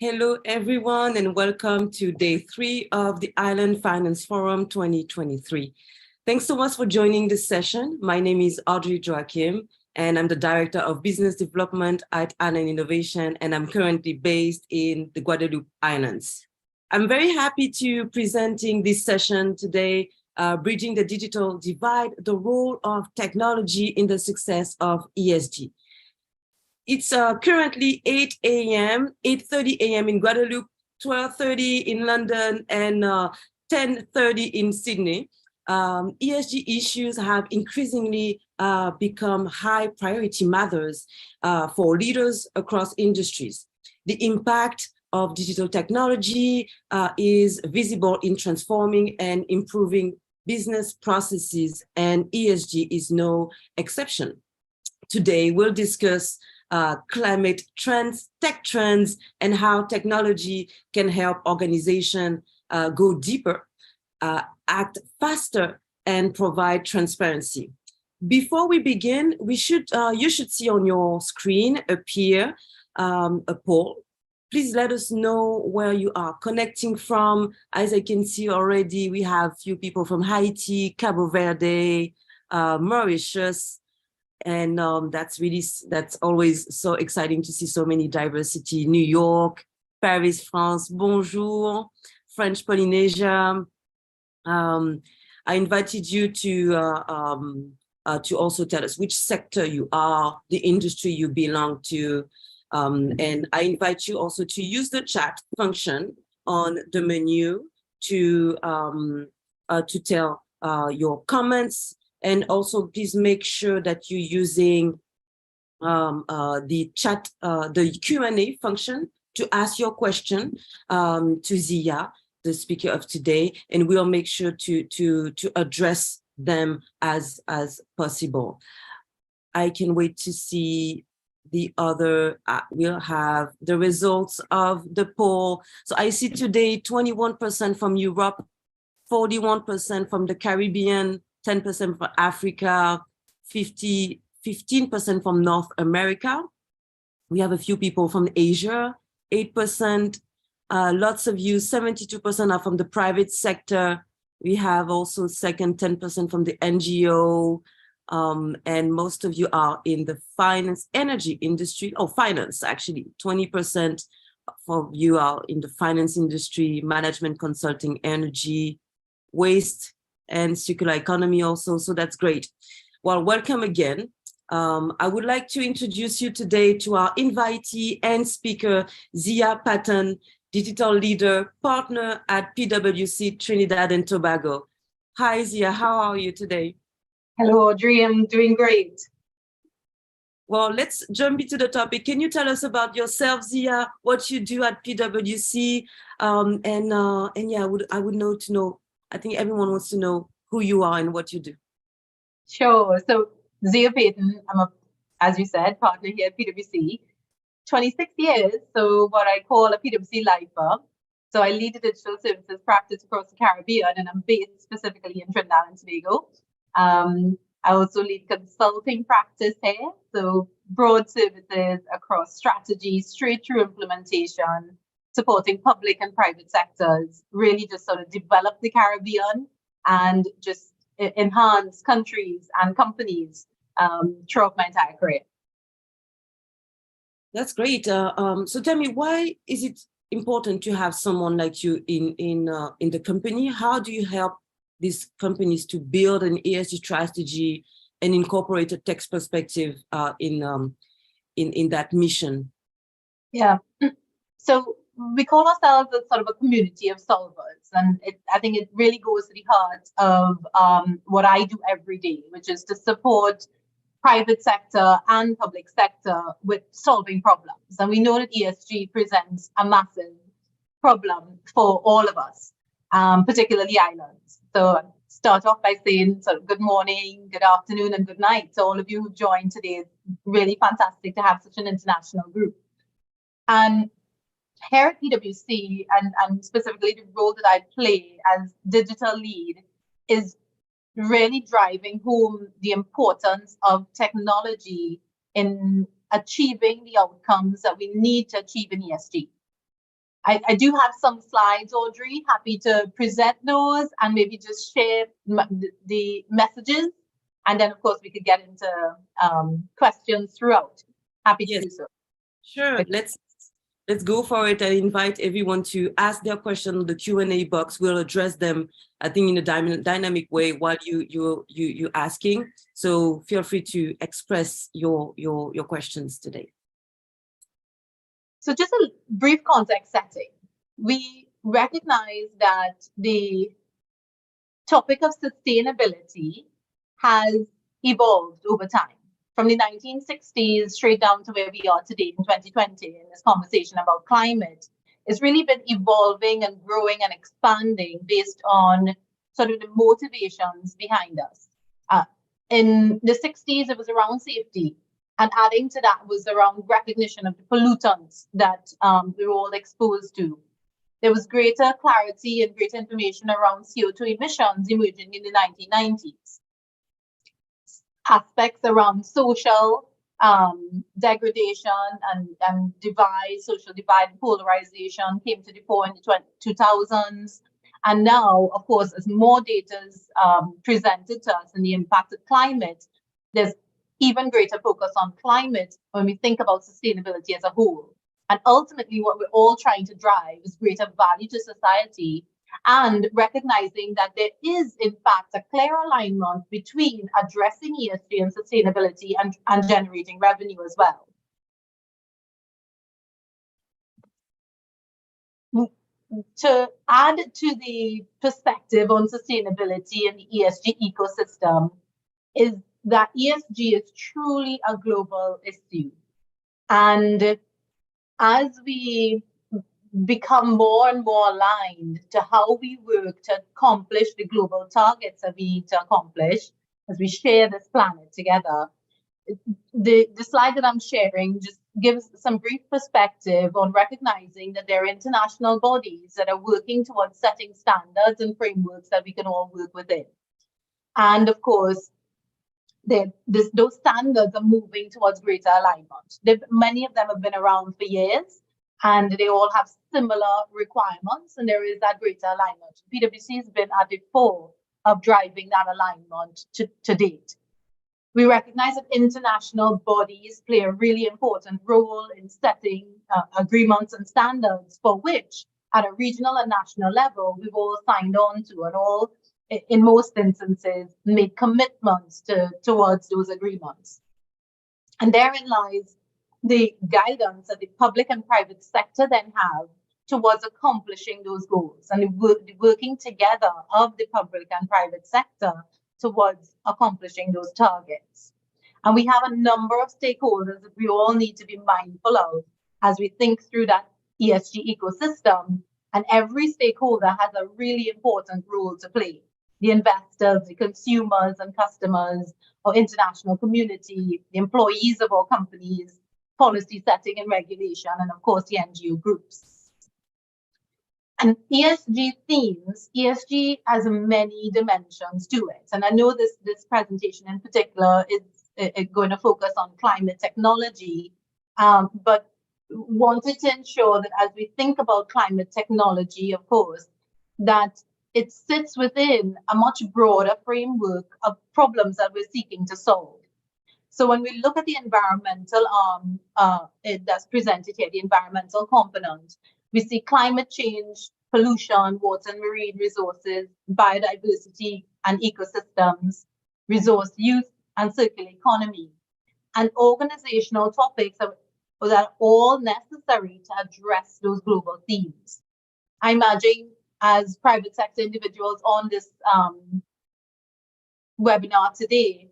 Hello, everyone, and welcome to day 3 of the Island Finance Forum 2023. Thanks so much for joining this session. My name is Audrey Joachim, and I'm the Director of Business Development at Island Innovation, and I'm currently based in the Guadeloupe Islands. I'm very happy to presenting this session today, Bridging the Digital Divide, the role of technology in the success of ESG. It's currently 8 a.m., 8:30 a.m. in Guadeloupe, 12:30 in London, and 10:30 in Sydney. ESG issues have increasingly become high priority matters for leaders across industries. The impact of digital technology is visible in transforming and improving business processes, and ESG is no exception. Today, we'll discuss climate trends, tech trends, and how technology can help organizations go deeper, act faster, and provide transparency. Before we begin, you should see on your screen appear a poll. Please let us know where you are connecting from. As I can see already, we have a few people from Haiti, Cabo Verde, Mauritius, and that's always so exciting to see so many diversity. New York, Paris, France, bonjour, French Polynesia. I invited you to also tell us which sector you are, the industry you belong to. And I invite you also to use the chat function on the menu to tell your comments. And also, please make sure that you're using the chat, the Q&A function to ask your question to Zia, the speaker of today, and we'll make sure to address them as possible. I can wait to see the other. We'll have the results of the poll. So I see today 21% from Europe, 41% from the Caribbean, 10% from Africa, 15% from North America. We have a few people from Asia, 8%. Lots of you, 72% are from the private sector. We have also second 10% from the NGO. And most of you are in the finance, energy industry, finance actually. 20% of you are in the finance industry, management consulting, energy, waste, and circular economy also, so that's great. Well, welcome again. I would like to introduce you today to our invitee and speaker, Zia Patton, digital leader, partner at PwC Trinidad and Tobago. Hi, Zia, how are you today? Hello, Audrey, I'm doing great. Well, let's jump into the topic. Can you tell us about yourself, Zia, what you do at PwC? And yeah, I would know to know. I think everyone wants to know who you are and what you do. Sure. So Zia Patton, I'm as you said, partner here at PwC. 26 years, so what I call a PwC lifer. So I lead the digital services practice across the Caribbean, and I'm based specifically in Trinidad and Tobago. I also lead consulting practice here, so broad services across strategy, straight through implementation, supporting public and private sectors, really just sort of develop the Caribbean and just enhance countries and companies throughout my entire career. That's great. So tell me, why is it important to have someone like you in the company? How do you help these companies to build an ESG strategy and incorporate a tech perspective in that mission? Yeah. So we call ourselves a sort of a community of solvers, and I think it really goes to the heart of what I do every day, which is to support private sector and public sector with solving problems. And we know that ESG presents a massive problem for all of us, particularly islands. So I'll start off by saying sort of good morning, good afternoon, and good night to all of you who joined today. It's really fantastic to have such an international group. And here at PwC, and specifically the role that I play as digital lead, is really driving home the importance of technology in achieving the outcomes that we need to achieve in ESG. I do have some slides, Audrey. Happy to present those and maybe just share the messages. And then, of course, we could get into questions throughout. Happy to do so. Sure. Okay. Let's go for it and invite everyone to ask their question in the Q&A box. We'll address them, I think, in a dynamic way while you asking. So feel free to express your questions today. So just a brief context setting. We recognize that the topic of sustainability has evolved over time. From the 1960s straight down to where we are today in 2020 in this conversation about climate, it's really been evolving and growing and expanding based on sort of the motivations behind us. In the 60s, it was around safety. And adding to that was around recognition of the pollutants that we were all exposed to. There was greater clarity and greater information around CO2 emissions emerging in the 1990s. Aspects around social degradation and divide, social divide and polarization came to the fore in the 2000s. And now, of course, as more data is presented to us and the impact of climate, there's even greater focus on climate when we think about sustainability as a whole. And ultimately, what we're all trying to drive is greater value to society and recognizing that there is, in fact, a clear alignment between addressing ESG and sustainability and generating revenue as well. To add to the perspective on sustainability and the ESG ecosystem is that ESG is truly a global issue. And as we become more and more aligned to how we work to accomplish the global targets that we need to accomplish as we share this planet together, the slide that I'm sharing just gives some brief perspective on recognizing that there are international bodies that are working towards setting standards and frameworks that we can all work within. And of course, those standards are moving towards greater alignment. Many of them have been around for years, and they all have similar requirements, and there is that greater alignment. PwC has been at the fore of driving that alignment to date. We recognize that international bodies play a really important role in setting agreements and standards for which, at a regional and national level, we've all signed on to and all, in most instances, made commitments towards those agreements. And therein lies the guidance that the public and private sector then have towards accomplishing those goals and the working together of the public and private sector towards accomplishing those targets. And we have a number of stakeholders that we all need to be mindful of as we think through that ESG ecosystem. And every stakeholder has a really important role to play. The investors, the consumers and customers, our international community, the employees of our companies, policy setting and regulation, and of course the NGO groups. And ESG themes, ESG has many dimensions to it. And I know this presentation in particular is going to focus on climate technology, but wanted to ensure that as we think about climate technology, of course, that it sits within a much broader framework of problems that we're seeking to solve. So when we look at the environmental arm that's presented here, the environmental component, we see climate change, pollution, water and marine resources, biodiversity and ecosystems, resource use and circular economy, and organizational topics that are all necessary to address those global themes. I imagine as private sector individuals on this webinar today,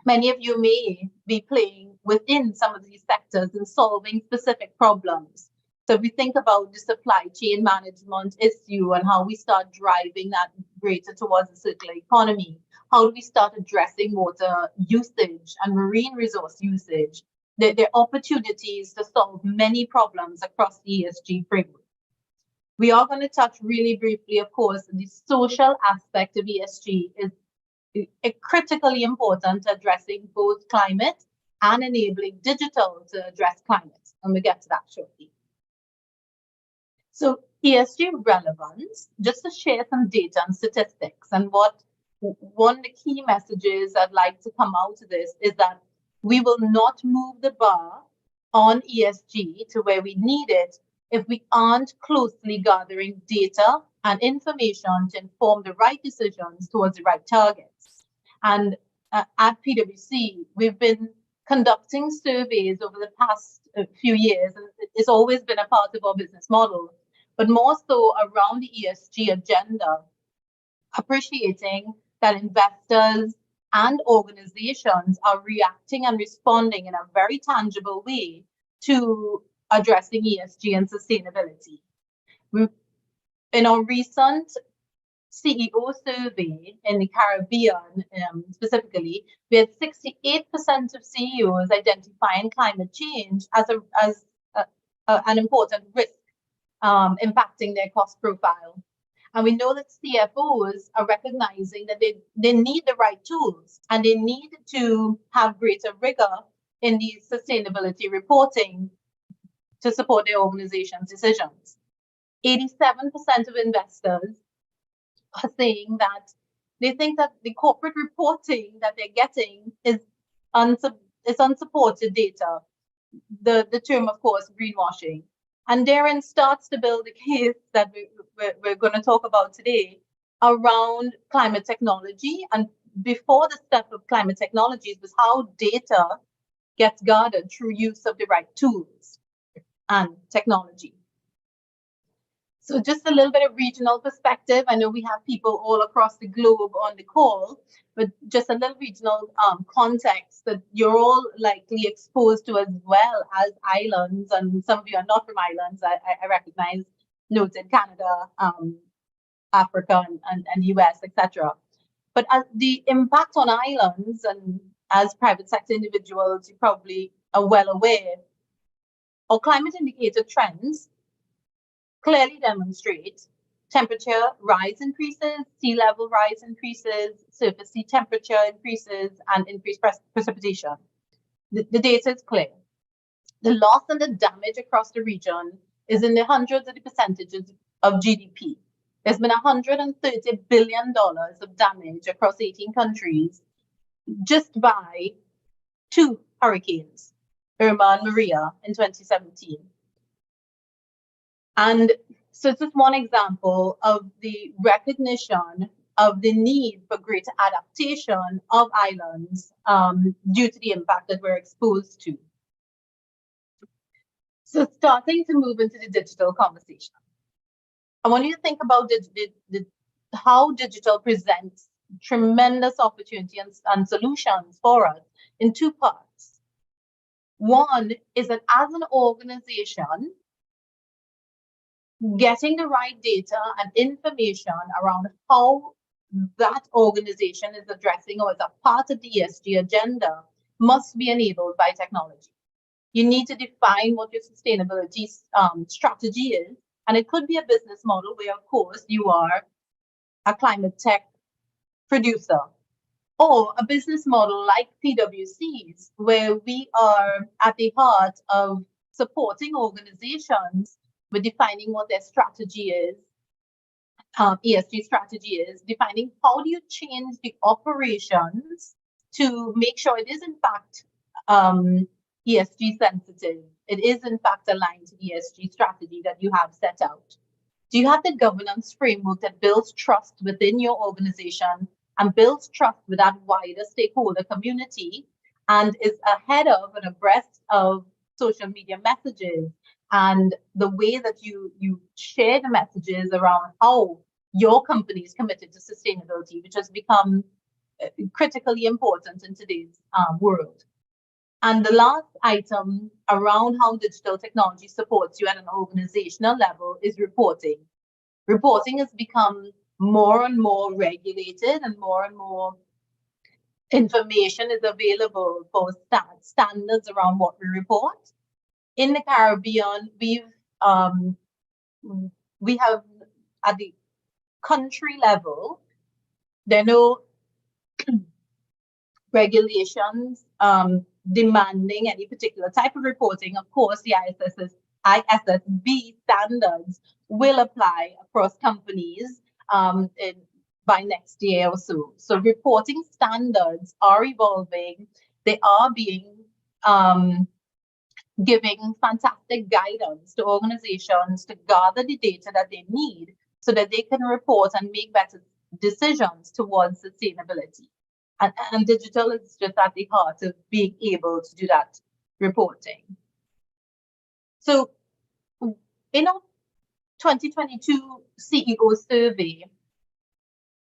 many of you may be playing within some of these sectors and solving specific problems. So if we think about the supply chain management issue and how we start driving that greater towards the circular economy, how do we start addressing water usage and marine resource usage? There are opportunities to solve many problems across the ESG framework. We are going to touch really briefly, of course, the social aspect of ESG is critically important to addressing both climate and enabling digital to address climate. And we'll get to that shortly. So ESG relevance, just to share some data and statistics, and what one of the key messages I'd like to come out of this is that we will not move the bar on ESG to where we need it if we aren't closely gathering data and information to inform the right decisions towards the right targets. And at PwC, we've been conducting surveys over the past few years, and it's always been a part of our business model, but more so around the ESG agenda, appreciating that investors and organizations are reacting and responding in a very tangible way to addressing ESG and sustainability. In our recent CEO survey in the Caribbean, specifically, we had 68% of CEOs identifying climate change as an important risk impacting their cost profile. And we know that CFOs are recognizing that they need the right tools and they need to have greater rigor in the sustainability reporting to support their organization's decisions. 87% of investors are saying that they think that the corporate reporting that they're getting is unsupported data. The term, of course, greenwashing. And therein starts to build a case that we're going to talk about today around climate technology. And before the step of climate technologies was how data gets gathered through use of the right tools and technology. So just a little bit of regional perspective. I know we have people all across the globe on the call, but just a little regional context that you're all likely exposed to as well as islands. And some of you are not from islands. I recognize noted Canada, Africa, and US, etc. But as the impact on islands, and as private sector individuals, you probably are well aware, our climate indicator trends clearly demonstrate temperature rise increases, sea level rise increases, surface sea temperature increases, and increased precipitation. The data is clear. The loss and the damage across the region is in the hundreds of the percentages of GDP. There's been $130 billion of damage across 18 countries just by two hurricanes, Irma and Maria, in 2017. And so it's just one example of the recognition of the need for greater adaptation of islands due to the impact that we're exposed to. So starting to move into the digital conversation. I want you to think about how digital presents tremendous opportunity and solutions for us in two parts. One is that as an organization, getting the right data and information around how that organization is addressing or is a part of the ESG agenda must be enabled by technology. You need to define what your sustainability strategy is. And it could be a business model where, of course, you are a climate tech producer, or a business model like PwC's, where we are at the heart of supporting organizations with defining what their strategy is, ESG strategy is, defining how do you change the operations to make sure it is in fact ESG sensitive. It is in fact aligned to the ESG strategy that you have set out. Do you have the governance framework that builds trust within your organization and builds trust with that wider stakeholder community and is ahead of and abreast of social media messages and the way that you share the messages around how your company is committed to sustainability, which has become critically important in today's world. And the last item around how digital technology supports you at an organizational level is reporting. Reporting has become more and more regulated, and more information is available for standards around what we report. In the Caribbean, we have at the country level, there are no regulations demanding any particular type of reporting. Of course, the ISS is ISSB standards will apply across companies by next year or so. So reporting standards are evolving. They are being giving fantastic guidance to organizations to gather the data that they need so that they can report and make better decisions towards sustainability. And digital is just at the heart of being able to do that reporting. So in our 2022 CEO survey,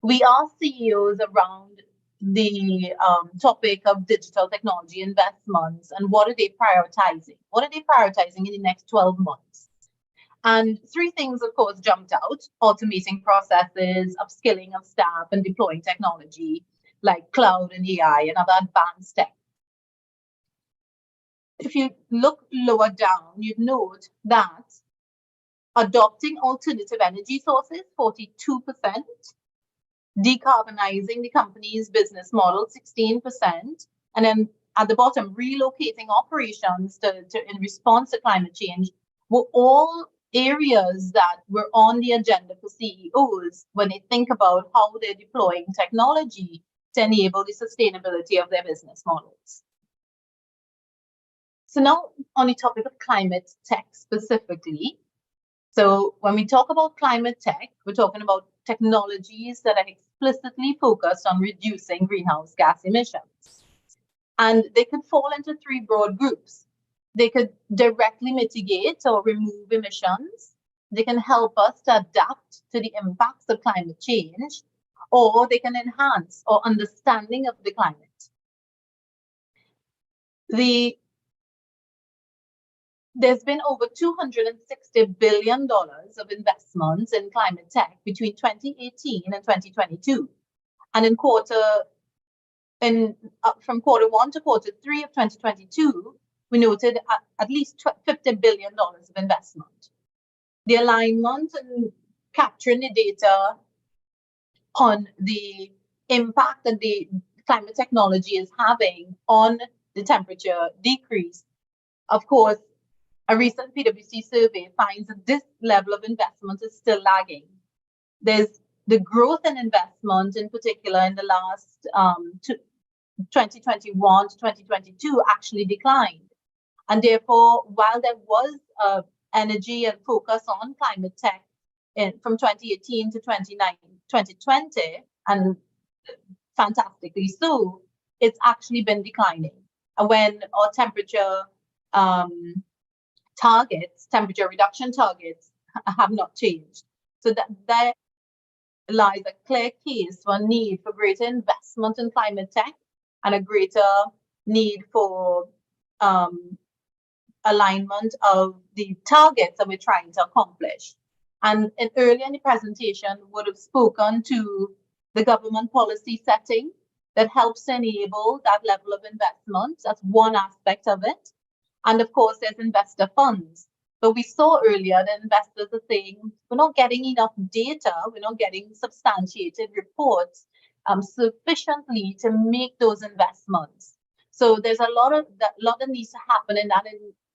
we asked CEOs around the topic of digital technology investments and what are they prioritizing? What are they prioritizing in the next 12 months? And three things, of course, jumped out: automating processes, upskilling of staff, and deploying technology like cloud and AI and other advanced tech. If you look lower down, you'd note that adopting alternative energy sources, 42%, decarbonizing the company's business model, 16%, and then at the bottom, relocating operations in response to climate change, were all areas that were on the agenda for CEOs when they think about how they're deploying technology to enable the sustainability of their business models. So now on the topic of climate tech specifically. So when we talk about climate tech, we're talking about technologies that are explicitly focused on reducing greenhouse gas emissions. And they could fall into three broad groups. They could directly mitigate or remove emissions. They can help us to adapt to the impacts of climate change, or they can enhance our understanding of the climate. There's been over $260 billion of investments in climate tech between 2018 and 2022. And from quarter one to quarter three of 2022, we noted at least $50 billion of investment. The alignment and capturing the data on the impact that the climate technology is having on the temperature decrease. Of course, a recent PwC survey finds that this level of investment is still lagging. There's the growth in investment, in particular in the last 2021 to 2022, actually declined. And therefore, while there was energy and focus on climate tech from 2018 to 2020, and fantastically so, it's actually been declining. And when our temperature reduction targets have not changed. So that there lies a clear case for a need for greater investment in climate tech and a greater need for alignment of the targets that we're trying to accomplish. And earlier in the presentation, would have spoken to the government policy setting that helps enable that level of investment. That's one aspect of it. And of course, there's investor funds. But we saw earlier that investors are saying, we're not getting enough data, we're not getting substantiated reports sufficiently to make those investments. So there's a lot that needs to happen in that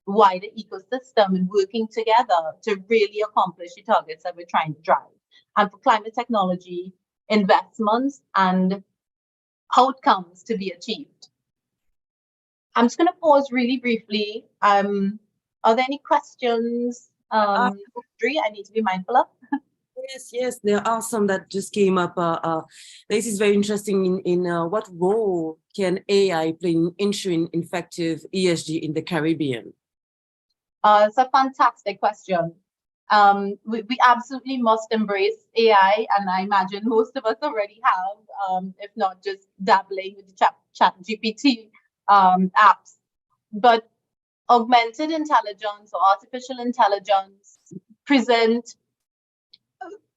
wider ecosystem and working together to really accomplish the targets that we're trying to drive. And for climate technology, investments and outcomes to be achieved. I'm just going to pause really briefly. Are there any questions, Audrey, I need to be mindful of? Yes, there are some that just came up. This is very interesting in what role can AI play in ensuring effective ESG in the Caribbean? It's a fantastic question. We absolutely must embrace AI, and I imagine most of us already have, if not just dabbling with the chat GPT apps. But augmented intelligence or artificial intelligence present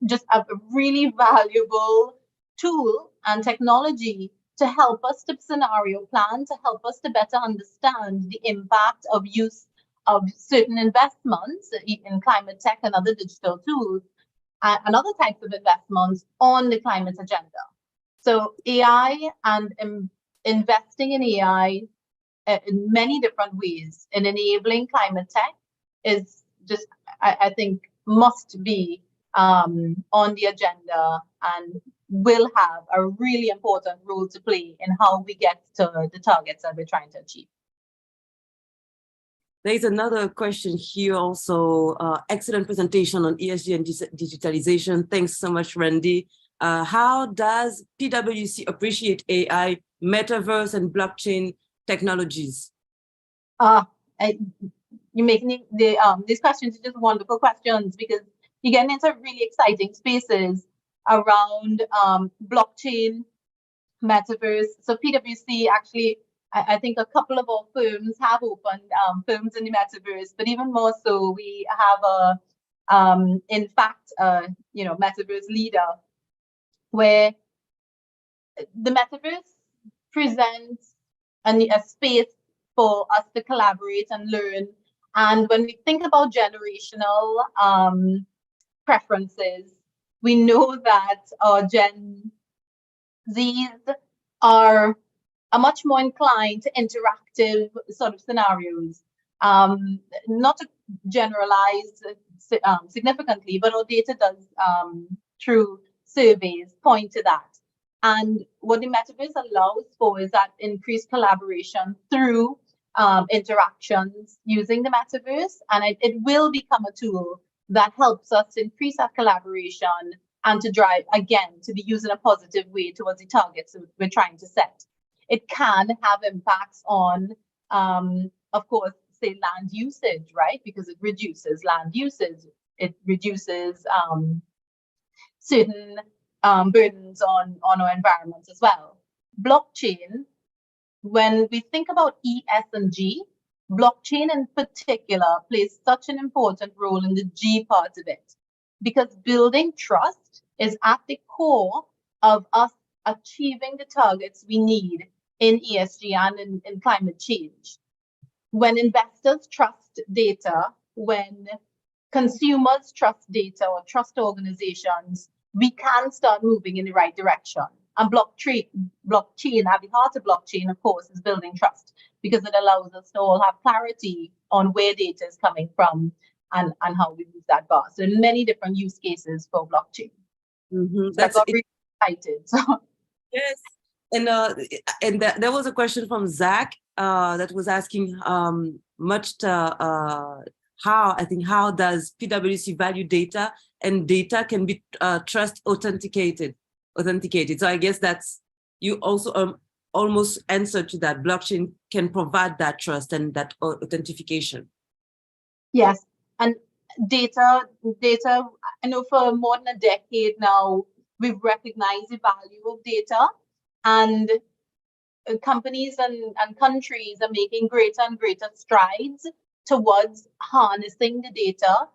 just a really valuable tool and technology to help us to scenario plan, to help us to better understand the impact of use of certain investments in climate tech and other digital tools and other types of investments on the climate agenda. So AI and investing in AI in many different ways in enabling climate tech is just, I think, must be on the agenda and will have a really important role to play in how we get to the targets that we're trying to achieve. There's another question here also. Excellent presentation on ESG and digitalization. Thanks so much, Randy. How does PwC appreciate AI, metaverse, and blockchain technologies? You're making these questions are just wonderful questions, because you're getting into really exciting spaces around blockchain, metaverse. So PwC actually, I think a couple of our firms have opened firms in the metaverse, but even more so, we have in fact, metaverse leader, where the metaverse presents a space for us to collaborate and learn. And when we think about generational preferences, we know that Gen Zs are much more inclined to interactive sort of scenarios. Not to generalize significantly, but our data does, through surveys, point to that. And what the metaverse allows for is that increased collaboration through interactions using the metaverse, and it will become a tool that helps us increase our collaboration and to drive, again, to be used in a positive way towards the targets we're trying to set. It can have impacts on, of course, say land usage, right? Because it reduces land usage. It reduces certain burdens on our environment as well. Blockchain, when we think about ESG, blockchain in particular plays such an important role in the G part of it, because building trust is at the core of us achieving the targets we need in ESG and in climate change. When investors trust data, when consumers trust data or trust organizations, we can start moving in the right direction. And blockchain, at the heart of blockchain, of course, is building trust, because it allows us to all have clarity on where data is coming from and how we move that bar. So many different use cases for blockchain. Mm-hmm. So I got really excited. So. Yes. And there was a question from Zach that was asking how does PwC value data, and data can be trust authenticated. So I guess that's, you also almost answered to that. Blockchain can provide that trust and that authentication. Yes, and data, I know for more than a decade now, we've recognized the value of data, and companies and countries are making greater and greater strides towards harnessing the data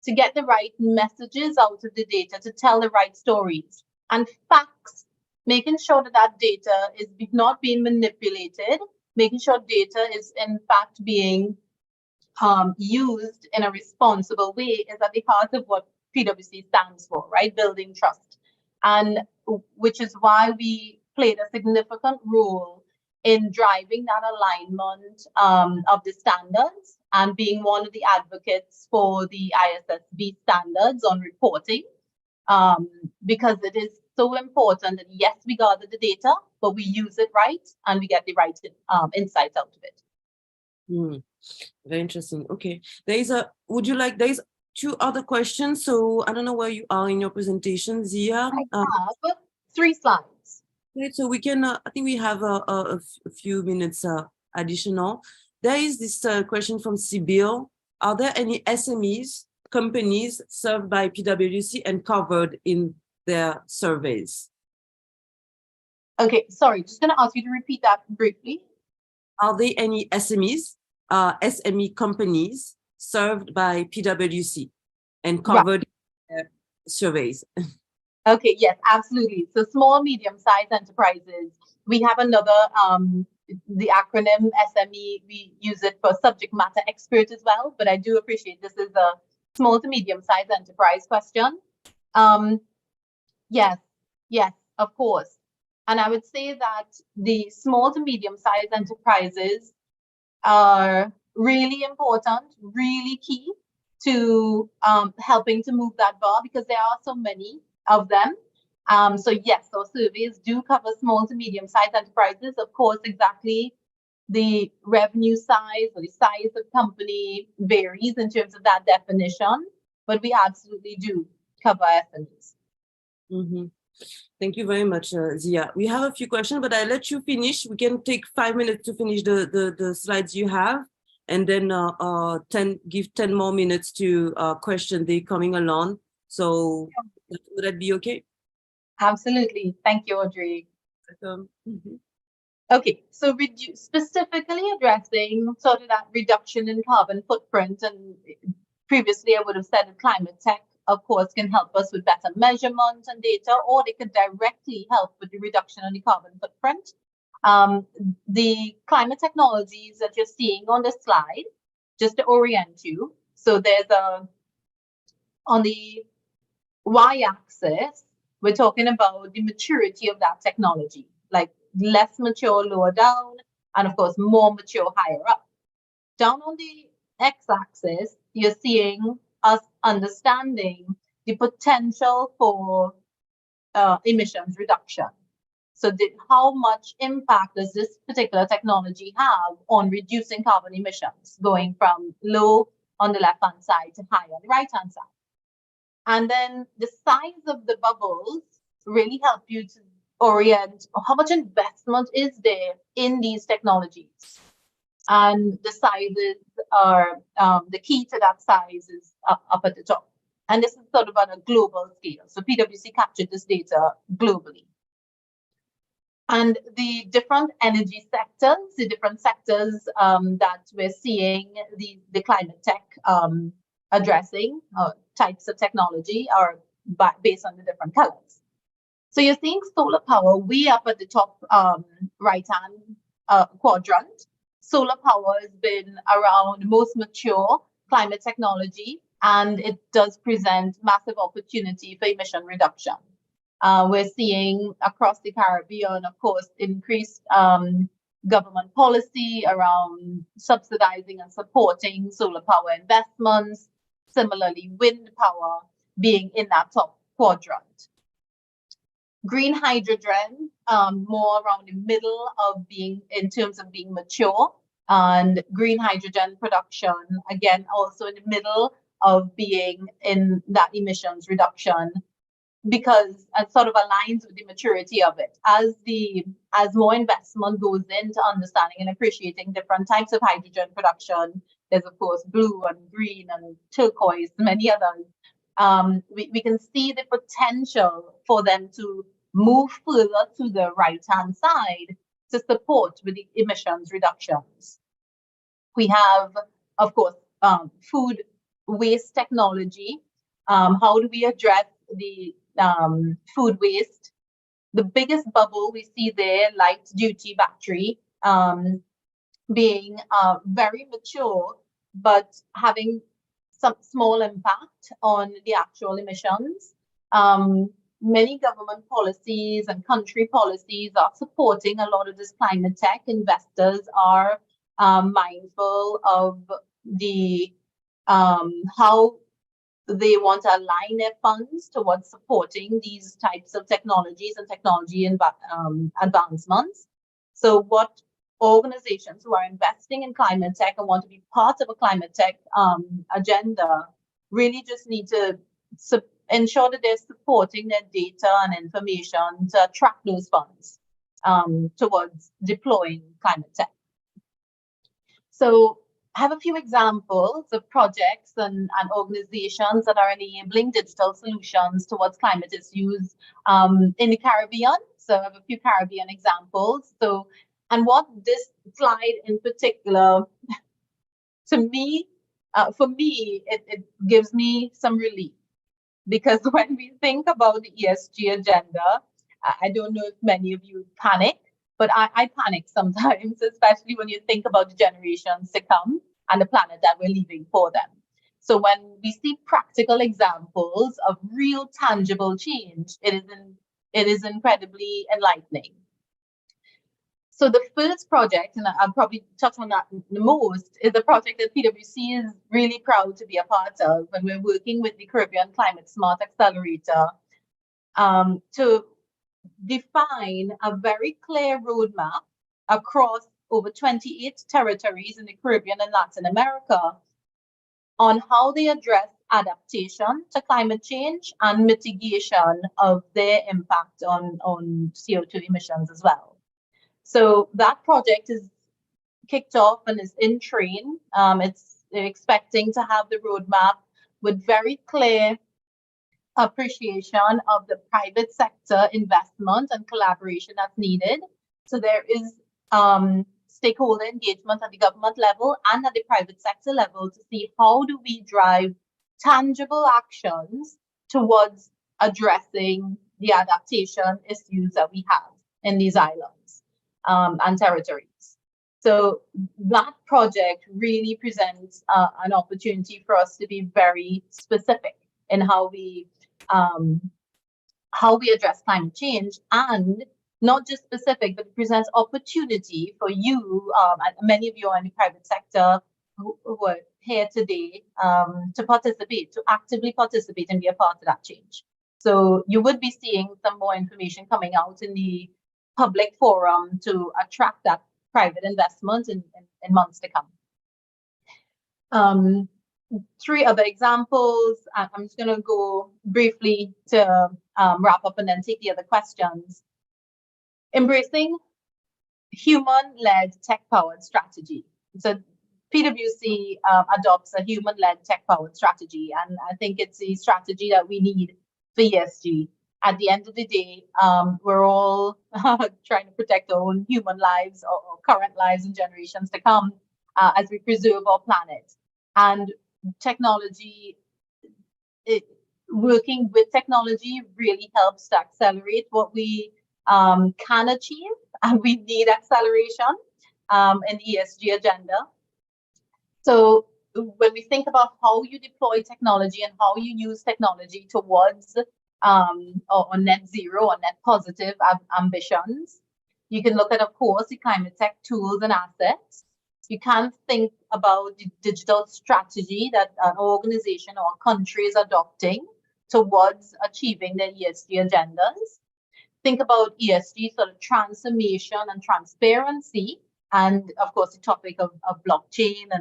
to get the right messages out of the data, to tell the right stories. And facts, making sure that data is not being manipulated, making sure data is in fact being used in a responsible way, is at the heart of what PwC stands for, right? Building trust. And which is why we played a significant role in driving that alignment of the standards and being one of the advocates for the ISSB standards on reporting, because it is so important that, yes, we gather the data, but we use it right and we get the right insights out of it. Very interesting. Okay, there's two other questions. So I don't know where you are in your presentation, Zia. I have 3 slides. Okay, so we can, I think we have a few minutes additional. There is this question from Sibyl. Are there any SMEs, companies served by PwC and covered in their surveys? Okay, sorry, just going to ask you to repeat that briefly. Are there any SMEs, SME companies served by PwC and covered in their surveys? Okay, yes, absolutely. So small, medium-sized enterprises, we have another, the acronym SME, we use it for subject matter expert as well, but I do appreciate this is a small to medium-sized enterprise question. Yes, of course. And I would say that the small to medium-sized enterprises are really important, really key to helping to move that bar, because there are so many of them. So yes, our surveys do cover small to medium-sized enterprises. Of course, exactly the revenue size or the size of company varies in terms of that definition, but we absolutely do cover SMEs. Mm-hmm. Thank you very much, Zia. We have a few questions, but I'll let you finish. We can take 5 minutes to finish the slides you have, and then give 10 more minutes to question they coming along. So would that be okay? Absolutely. Thank you, Audrey. Mm-hmm. Okay, so specifically addressing sort of that reduction in carbon footprint, and previously I would have said that climate tech, of course, can help us with better measurement and data, or they could directly help with the reduction in the carbon footprint. The climate technologies that you're seeing on the slide, just to orient you, so there's on the y-axis, we're talking about the maturity of that technology, like less mature lower down, and of course more mature higher up. Down on the x-axis, you're seeing us understanding the potential for emissions reduction. So how much impact does this particular technology have on reducing carbon emissions, going from low on the left-hand side to high on the right-hand side? And then the size of the bubbles really help you to orient how much investment is there in these technologies. And the sizes are, the key to that size is up at the top. And this is sort of on a global scale. So PwC captured this data globally. And the different energy sectors, the different sectors that we're seeing the climate tech addressing, types of technology are based on the different colors. So you're seeing solar power way up at the top right-hand quadrant. Solar power has been around the most mature climate technology, and it does present massive opportunity for emission reduction. We're seeing across the Caribbean, of course, increased government policy around subsidizing and supporting solar power investments. Similarly, wind power being in that top quadrant. Green hydrogen, more around the middle of being in terms of being mature, and green hydrogen production, again, also in the middle of being in that emissions reduction, because it sort of aligns with the maturity of it. As more investment goes into understanding and appreciating different types of hydrogen production, there's of course blue and green and turquoise, many others. We can see the potential for them to move further to the right-hand side to support with the emissions reductions. We have, of course, food waste technology. How do we address the food waste? The biggest bubble we see there, light duty battery, being very mature, but having some small impact on the actual emissions. Many government policies and country policies are supporting a lot of this climate tech. Investors are mindful of the how they want to align their funds towards supporting these types of technologies and technology advancements. So what organizations who are investing in climate tech and want to be part of a climate tech agenda really just need to ensure that they're supporting their data and information to attract those funds towards deploying climate tech. So I have a few examples of projects and organizations that are enabling digital solutions towards climate issues in the Caribbean. So I have a few Caribbean examples. So, and what this slide in particular, to me, for me, it gives me some relief. Because when we think about the ESG agenda, I don't know if many of you panic, but I panic sometimes, especially when you think about the generations to come and the planet that we're leaving for them. So when we see practical examples of real tangible change, it is incredibly enlightening. So the first project, and I'll probably touch on that the most, is a project that PwC is really proud to be a part of, and we're working with the Caribbean Climate Smart Accelerator to define a very clear roadmap across over 28 territories in the Caribbean and Latin America on how they address adaptation to climate change and mitigation of their impact on CO2 emissions as well. So that project is kicked off and is in train. It's expecting to have the roadmap with very clear appreciation of the private sector investment and collaboration that's needed. So there is stakeholder engagement at the government level and at the private sector level to see how do we drive tangible actions towards addressing the adaptation issues that we have in these islands and territories. So that project really presents an opportunity for us to be very specific in how we address climate change, and not just specific, but it presents opportunity for you, and many of you are in the private sector who are here today, to actively participate and be a part of that change. So you would be seeing some more information coming out in the public forum to attract that private investment in months to come. Three other examples. I'm just going to go briefly to wrap up and then take the other questions. Embracing human-led tech-powered strategy. So PwC adopts a human-led tech-powered strategy, and I think it's a strategy that we need for ESG. At the end of the day, we're all trying to protect our own human lives or current lives and generations to come as we preserve our planet. And technology, working with technology really helps to accelerate what we can achieve, and we need acceleration in the ESG agenda. So when we think about how you deploy technology and how you use technology towards or net zero or net positive ambitions, you can look at, of course, the climate tech tools and assets. You can think about the digital strategy that an organization or a country is adopting towards achieving their ESG agendas. Think about ESG sort of transformation and transparency, and of course the topic of blockchain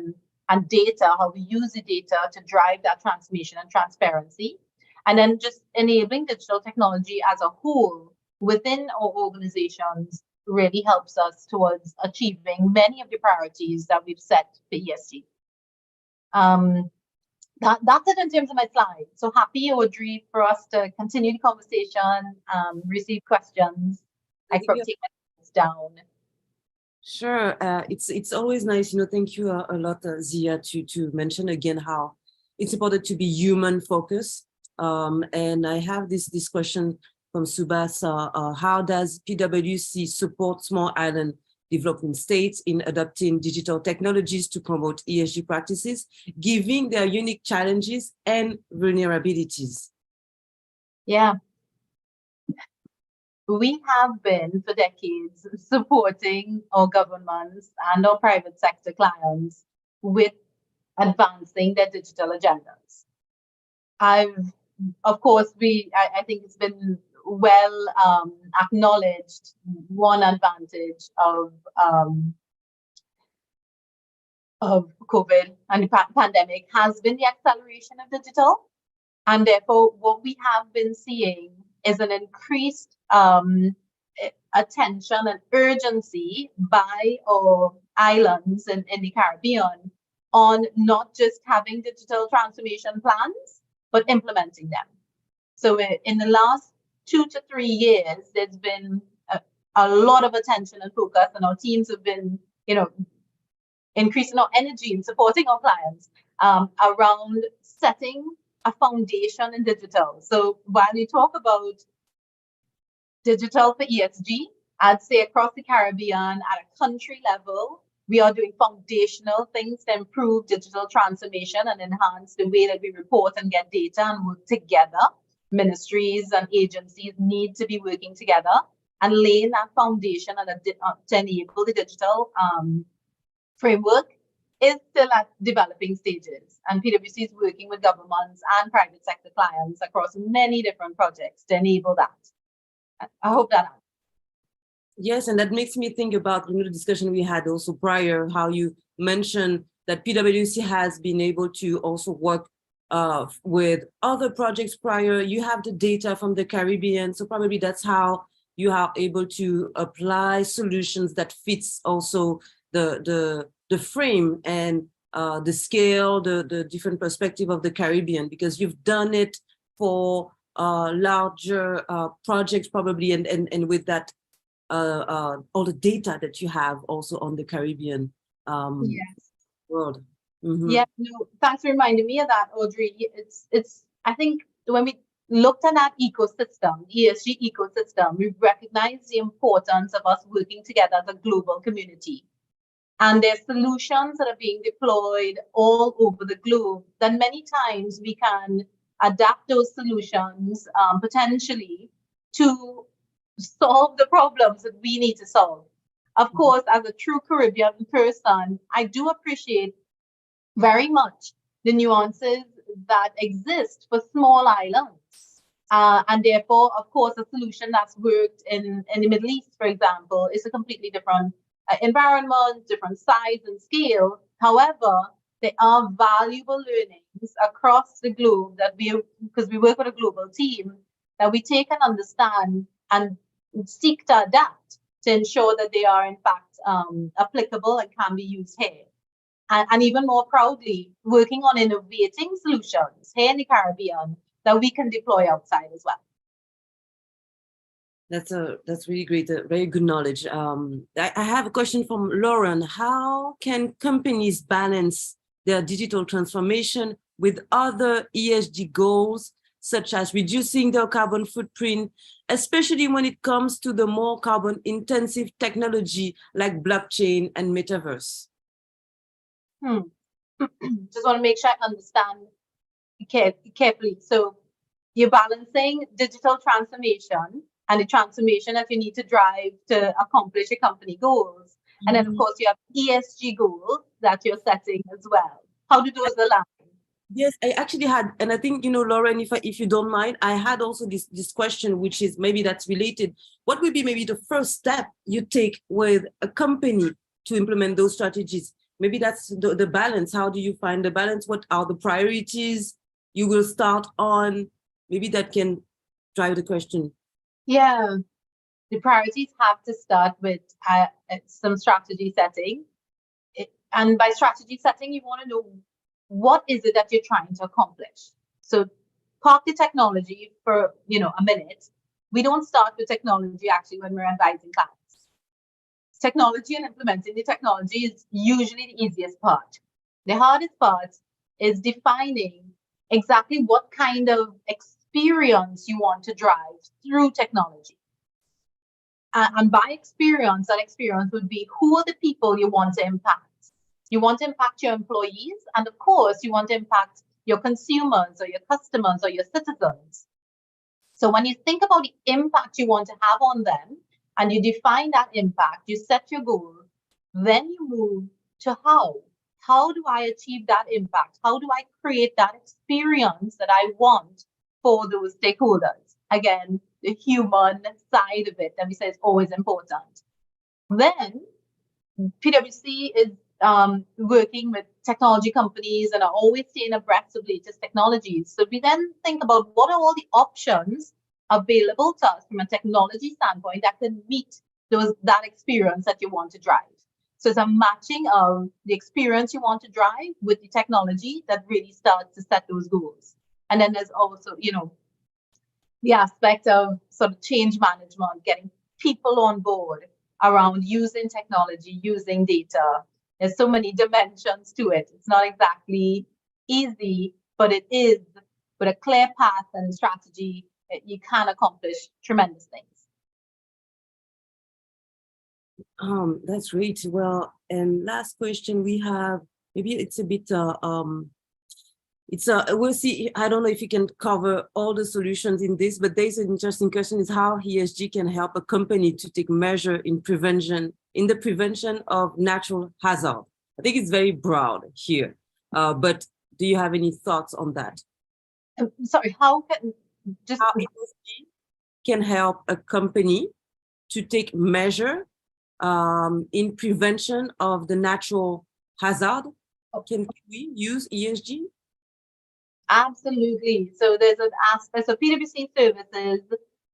and data, how we use the data to drive that transformation and transparency. And then just enabling digital technology as a whole within our organizations really helps us towards achieving many of the priorities that we've set for ESG. That's it in terms of my slides. So happy, Audrey, for us to continue the conversation, receive questions. I can take my slides down. Sure. It's always nice, thank you a lot, Zia, to mention again how it's important to be human focused. And I have this question from Subhas. How does PwC support small island developing states in adopting digital technologies to promote ESG practices, given their unique challenges and vulnerabilities? Yeah. We have been for decades supporting our governments and our private sector clients with advancing their digital agendas. Of course, I think it's been well acknowledged. One advantage of COVID and the pandemic has been the acceleration of digital, and therefore what we have been seeing is an increased attention and urgency by our islands in the Caribbean on not just having digital transformation plans, but implementing them. So in the last 2 to 3 years, there's been a lot of attention and focus, and our teams have been, increasing our energy in supporting our clients around setting a foundation in digital. So while you talk about digital for ESG, I'd say across the Caribbean at a country level, we are doing foundational things to improve digital transformation and enhance the way that we report and get data and work together. Ministries and agencies need to be working together and laying that foundation and to enable the digital framework is still at developing stages. And PwC is working with governments and private sector clients across many different projects to enable that. I hope that helps. Yes, and that makes me think about the discussion we had also prior, how you mentioned that PwC has been able to also work with other projects prior. You have the data from the Caribbean, so probably that's how you are able to apply solutions that fits also the frame and the scale, the different perspective of the Caribbean, because you've done it for larger projects probably, and with that all the data that you have also on the Caribbean Yes. world. Mm-hmm. Yeah, no, thanks for reminding me of that, Audrey. It's I think when we looked at that ecosystem, ESG ecosystem, we recognized the importance of us working together as a global community. And there's solutions that are being deployed all over the globe. Then many times we can adapt those solutions potentially to solve the problems that we need to solve. Of course, as a true Caribbean person, I do appreciate very much the nuances that exist for small islands. And therefore, of course, a solution that's worked in the Middle East, for example, is a completely different environment, different size and scale. However, there are valuable learnings across the globe that because we work with a global team, that we take and understand and seek to adapt to ensure that they are in fact applicable and can be used here. And even more proudly, working on innovating solutions here in the Caribbean that we can deploy outside as well. That's really great, very good knowledge. I have a question from Lauren. How can companies balance their digital transformation with other ESG goals, such as reducing their carbon footprint, especially when it comes to the more carbon intensive technology like blockchain and metaverse? Just want to make sure I understand carefully. So you're balancing digital transformation and the transformation that you need to drive to accomplish your company goals. Mm-hmm. And then, of course, you have ESG goals that you're setting as well. How do those align? Yes, I actually had, and I think, Lauren, if you don't mind, I had also this question, which is maybe that's related. What would be maybe the first step you take with a company to implement those strategies? Maybe that's the balance. How do you find the balance? What are the priorities you will start on? Maybe that can drive the question. Yeah, the priorities have to start with some strategy setting. And by strategy setting, you want to know what is it that you're trying to accomplish. So park the technology for a minute. We don't start with technology actually when we're advising clients. Technology and implementing the technology is usually the easiest part. The hardest part is defining exactly what kind of experience you want to drive through technology. And by experience, that experience would be who are the people you want to impact. You want to impact your employees, and of course, you want to impact your consumers or your customers or your citizens. So when you think about the impact you want to have on them, and you define that impact, you set your goal, then you move to how. How do I achieve that impact? How do I create that experience that I want for those stakeholders? Again, the human side of it that we say is always important. Then PwC is working with technology companies and are always staying abreast of latest technologies. So we then think about what are all the options available to us from a technology standpoint that can meet that experience that you want to drive. So it's a matching of the experience you want to drive with the technology that really starts to set those goals. And then there's also, the aspect of sort of change management, getting people on board around using technology, using data. There's so many dimensions to it. It's not exactly easy, but it is with a clear path and strategy, you can accomplish tremendous things. That's great. Well, and last question we have, maybe it's a bit we'll see. I don't know if you can cover all the solutions in this, but there's an interesting question is how ESG can help a company to take measure in the prevention of natural hazard. I think it's very broad here, but do you have any thoughts on that? Sorry, how ESG can help a company to take measure in prevention of the natural hazard? Can we use ESG? Absolutely. So there's an aspect. So PwC services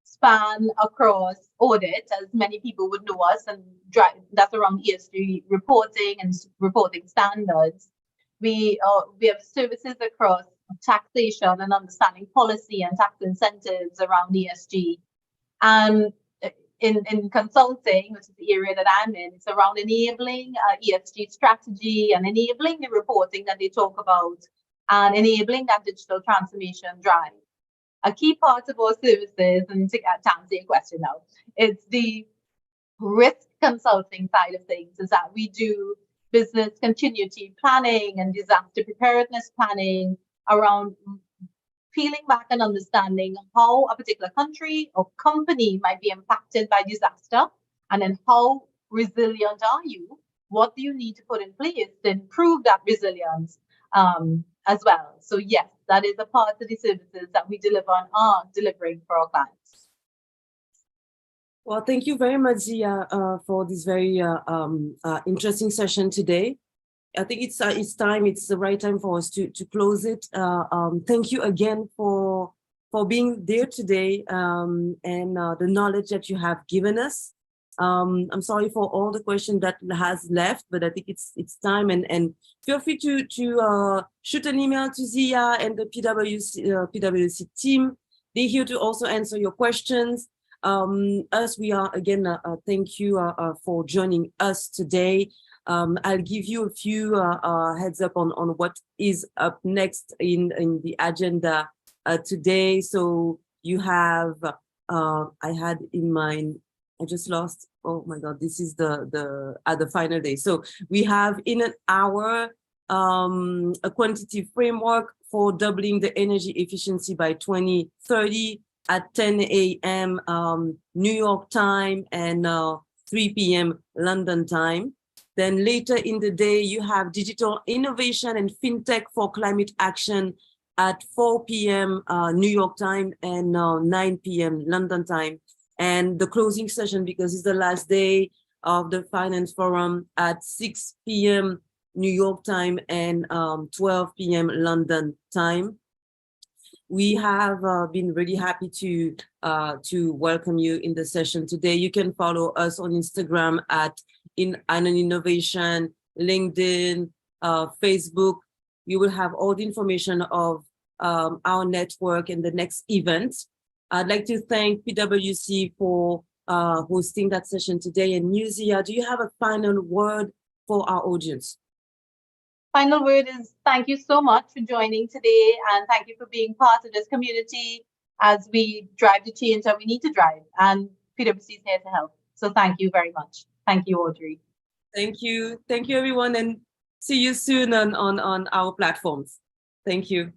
span across audit, as many people would know us, and that's around ESG reporting and reporting standards. We have services across taxation and understanding policy and tax incentives around ESG. And in consulting, which is the area that I'm in, it's around enabling ESG strategy and enabling the reporting that they talk about and enabling that digital transformation drive. A key part of our services, and to answer your question now, it's the risk consulting side of things, is that we do business continuity planning and disaster preparedness planning around peeling back and understanding how a particular country or company might be impacted by disaster, and then how resilient are you? What do you need to put in place to improve that resilience as well? So yes, that is a part of the services that we deliver and are delivering for our clients. Well, thank you very much, Zia, for this very interesting session today. I think it's the right time for us to close it. Thank you again for being there today and the knowledge that you have given us. I'm sorry for all the questions that has left, but I think it's time, and feel free to shoot an email to Zia and the PwC team. They're here to also answer your questions. We are again, thank you for joining us today. I'll give you a few heads up on what is up next in the agenda today. So you have, I had in mind, I just lost, oh my God, this is the final day. So we have in an hour, a quantitative framework for doubling the energy efficiency by 2030 at 10 a.m. New York time and 3 p.m. London time. Then later in the day, you have digital innovation and fintech for climate action at 4 p.m. New York time and 9 p.m. London time. And the closing session, because it's the last day of the Finance Forum, at 6 p.m. New York time and 12 p.m. London time. We have been really happy to welcome you in the session today. You can follow us on Instagram at Island Innovation, LinkedIn, Facebook. You will have all the information of our network and the next event. I'd like to thank PwC for hosting that session today. And Zia, do you have a final word for our audience? Final word is thank you so much for joining today, and thank you for being part of this community as we drive the change that we need to drive. And PwC is here to help. So thank you very much. Thank you, Audrey. Thank you. Thank you, everyone. And see you soon on our platforms. Thank you.